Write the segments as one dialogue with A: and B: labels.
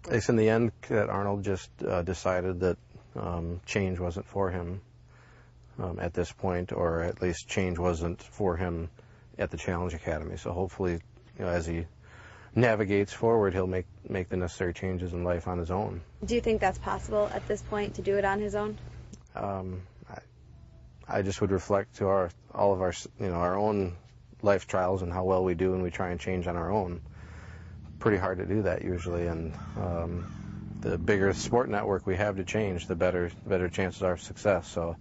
A: I guess in the end, Cadet Arnold just decided that change wasn't for him at this point, or at least change wasn't for him at the Challenge Academy. So hopefully, as he navigates forward, he'll make the necessary changes in life on his own.
B: Do you think that's possible at this point, to do it on his own?
A: I just would reflect to all of our our own life trials and how well we do, and we try and change on our own. Pretty hard to do that usually, and the bigger sport network we have to change, the better chances are of success. So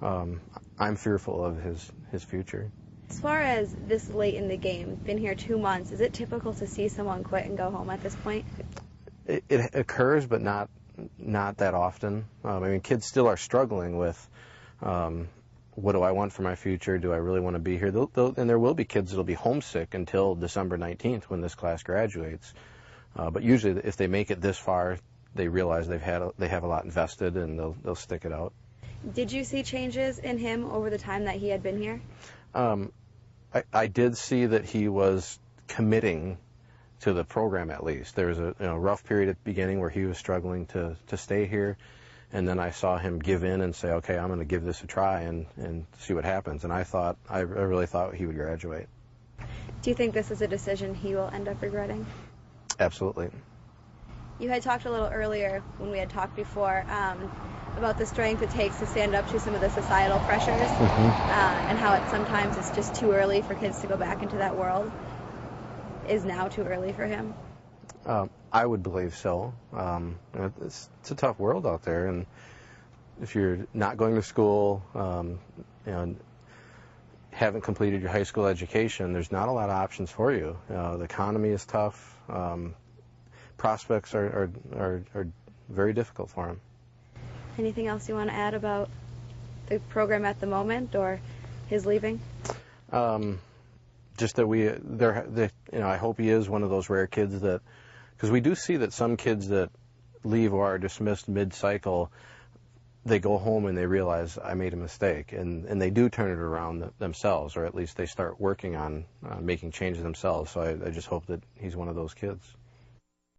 A: I'm fearful of his future.
B: As far as this late in the game, been here 2 months, is it typical to see someone quit and go home at this point?
A: It occurs, but not that often. I mean, kids still are struggling with what do I want for my future? Do I really want to be here? And there will be kids that'll be homesick until December 19th when this class graduates. But usually, if they make it this far, they realize they have a lot invested, and they'll stick it out.
B: Did you see changes in him over the time that he had been here?
A: I did see that he was committing to the program at least. There was a rough period at the beginning where he was struggling to stay here, and then I saw him give in and say, okay, I'm going to give this a try and see what happens. And I really thought he would graduate.
B: Do you think this is a decision he will end up regretting?
A: Absolutely.
B: You had talked a little earlier when we had talked before about the strength it takes to stand up to some of the societal pressures, and how sometimes it's just too early for kids to go back into that world. Is now too early for him?
A: I would believe so. It's a tough world out there, and if you're not going to school, and haven't completed your high school education, there's not a lot of options for you. The economy is tough. Prospects are very difficult for him.
B: Anything else you want to add about the program at the moment or his leaving?
A: Just that I hope he is one of those rare kids that, because we do see that some kids that leave or are dismissed mid-cycle, they go home and they realize I made a mistake, and they do turn it around themselves, or at least they start working on making changes themselves. So I just hope that he's one of those kids.